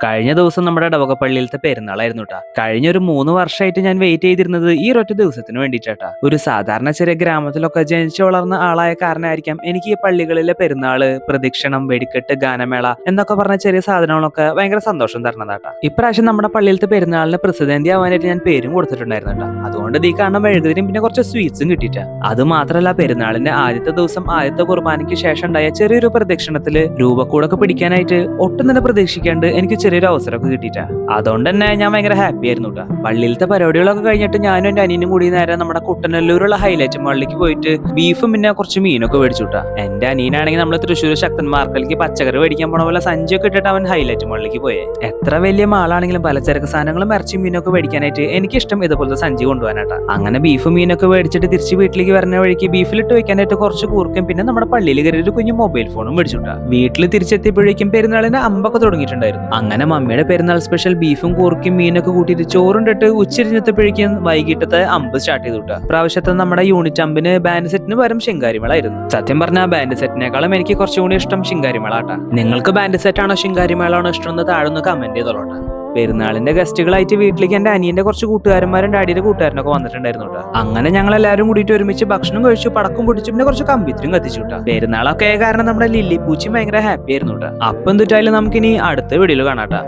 കഴിഞ്ഞ ദിവസം നമ്മുടെ ഇടവകപ്പള്ളിയിലത്തെ പെരുന്നാളായിരുന്നു കേട്ടാ. കഴിഞ്ഞ ഒരു 3 വർഷമായിട്ട് ഞാൻ വെയിറ്റ് ചെയ്തിരുന്നത് ഈ ഒരൊറ്റ ദിവസത്തിന് വേണ്ടിയിട്ടാ. ഒരു സാധാരണ ചെറിയ ഗ്രാമത്തിലൊക്കെ ജനിച്ചു വളർന്ന ആളായ കാരണമായിരിക്കാം എനിക്ക് ഈ പള്ളികളിലെ പെരുന്നാള്, പ്രദക്ഷിണം, വെടിക്കെട്ട്, ഗാനമേള എന്നൊക്കെ പറഞ്ഞ ചെറിയ സാധനങ്ങളൊക്കെ ഭയങ്കര സന്തോഷം തരണതാട്ടാ. ഇപ്രാവശ്യം നമ്മുടെ പള്ളിയിലത്തെ പെരുന്നാളിന് പ്രസിഡന്റ് ആവാനായിട്ട് ഞാൻ പേരും കൊടുത്തിട്ടുണ്ടായിരുന്നു കേട്ടോ. അതുകൊണ്ട് ഈ കാണുന്ന മെഴുകുതിരിയും പിന്നെ കുറച്ച് സ്വീറ്റ്സും കിട്ടിയിട്ടാ. അത് മാത്രമല്ല, പെരുന്നാളിന്റെ ആദ്യത്തെ ദിവസം ആദ്യത്തെ കുർബാനയ്ക്ക് ശേഷം ഉണ്ടായ ചെറിയൊരു പ്രദക്ഷിണത്തില് രൂപക്കൂടൊക്കെ പിടിക്കാനായിട്ട് ഒട്ടും തന്നെ പ്രതീക്ഷിക്കാണ്ട് എനിക്ക് ചെറിയൊരു അവസരമൊക്കെ കിട്ടിയിട്ടാ. അതുകൊണ്ട് തന്നെ ഞാൻ ഭയങ്കര ഹാപ്പി ആയിരുന്നു കേട്ടോ. പള്ളിയിലത്തെ പരിപാടികളൊക്കെ കഴിഞ്ഞിട്ട് ഞാനും എന്റെ അനിയനും കൂടി നേരെ നമ്മുടെ കുട്ടനല്ലൂരുള്ള ഹൈലൈറ്റ് മാളിലേക്ക് പോയിട്ട് ബീഫും പിന്നെ കുറച്ച് മീനൊക്കെ മേടിച്ചു കേട്ടാ. എന്റെ അനിയനാണെങ്കിൽ നമ്മൾ തൃശ്ശൂർ ശക്തൻ മാർക്കറ്റിലേക്ക് പച്ചക്കറി മേടിക്കാൻ പോണ പോലെ സഞ്ചിയൊക്കെ ഇട്ടിട്ട് അവൻ ഹൈലൈറ്റ് മാളിലേക്ക് പോയേ. എത്ര വലിയ മാളാണെങ്കിലും പലചരക്ക് സാധനങ്ങളും ഇറച്ചി മീനൊക്കെ മേടിക്കാനായിട്ട് എനിക്കിഷ്ടം ഇതുപോലത്തെ സഞ്ചി കൊണ്ടുപോകാനാട്ടാ. അങ്ങനെ ബീഫും മീനൊക്കെ മേടിച്ചിട്ട് തിരിച്ച് വീട്ടിലേക്ക് വരുന്ന വഴിക്ക് ബീഫിലിട്ട് വെക്കാനായിട്ട് കുറച്ച് കൂർക്കും പിന്നെ നമ്മുടെ പള്ളിയിൽ കയറി ഒരു കുഞ്ഞു മൊബൈൽ ഫോണും മേടിച്ചുട്ടാ. വീട്ടിൽ തിരിച്ചെത്തിയപ്പോഴേക്കും പെരുന്നാളിന്റെ അമ്പൊക്കെ തുടങ്ങിയിട്ടുണ്ടായിരുന്നു. അങ്ങനെ മമ്മിയുടെ പെരുന്നാൾ സ്പെഷ്യൽ ബീഫും കൂർക്കും മീനൊക്കെ കൂട്ടിയിട്ട് ചോറുണ്ടിട്ട് ഉച്ചരിഞ്ഞെത്തപ്പോഴേക്കും വൈകിട്ടത്തെ അമ്പ് സ്റ്റാർട്ട് ചെയ്തു കിട്ടുക. പ്രാവശ്യത്തെ നമ്മുടെ യൂണിറ്റ് അമ്പിന് ബാൻഡ് സെറ്റിന് പകരം ശിങ്കാരിമേളായിരുന്നു. സത്യം പറഞ്ഞാൽ ബാൻഡ് സെറ്റിനേക്കാളും എനിക്ക് കുറച്ചുകൂടി ഇഷ്ടം ശിങ്കാരിമേളാട്ടാ. നിങ്ങൾക്ക് ബാൻഡ് സെറ്റ് ആണോ ശിങ്കാരിമേളാണോ ഇഷ്ടം എന്ന് താഴെ കമന്റ് ചെയ്തോളാം. പെരുന്നാളിന്റെ ഗസ്റ്റുകളായിട്ട് വീട്ടിലേക്ക് എന്റെ അനിയന്റെ കുറച്ച് കൂട്ടുകാരന്മാരും ഡാഡിയുടെ കൂട്ടുകാരനൊക്കെ വന്നിട്ടുണ്ടായിരുന്നു കേട്ടോ. അങ്ങനെ ഞങ്ങൾ എല്ലാവരും കൂടിയിട്ട് ഒരുമിച്ച് ഭക്ഷണം കഴിച്ചു, പടക്കം പൊടിച്ചു, പിന്നെ കുറച്ച് കമ്പിത്തിരും കത്തിച്ചു കേട്ടോ. പെരുന്നാളൊക്കെ കാരണം നമ്മുടെ ലില്ലി പൂച്ചയും ഭയങ്കര ഹാപ്പി ആയിരുന്നു കേട്ടോ. അപ്പം എന്തിട്ടായാലും നമുക്കിനി അടുത്ത വീഡിയോയിൽ കാണാം.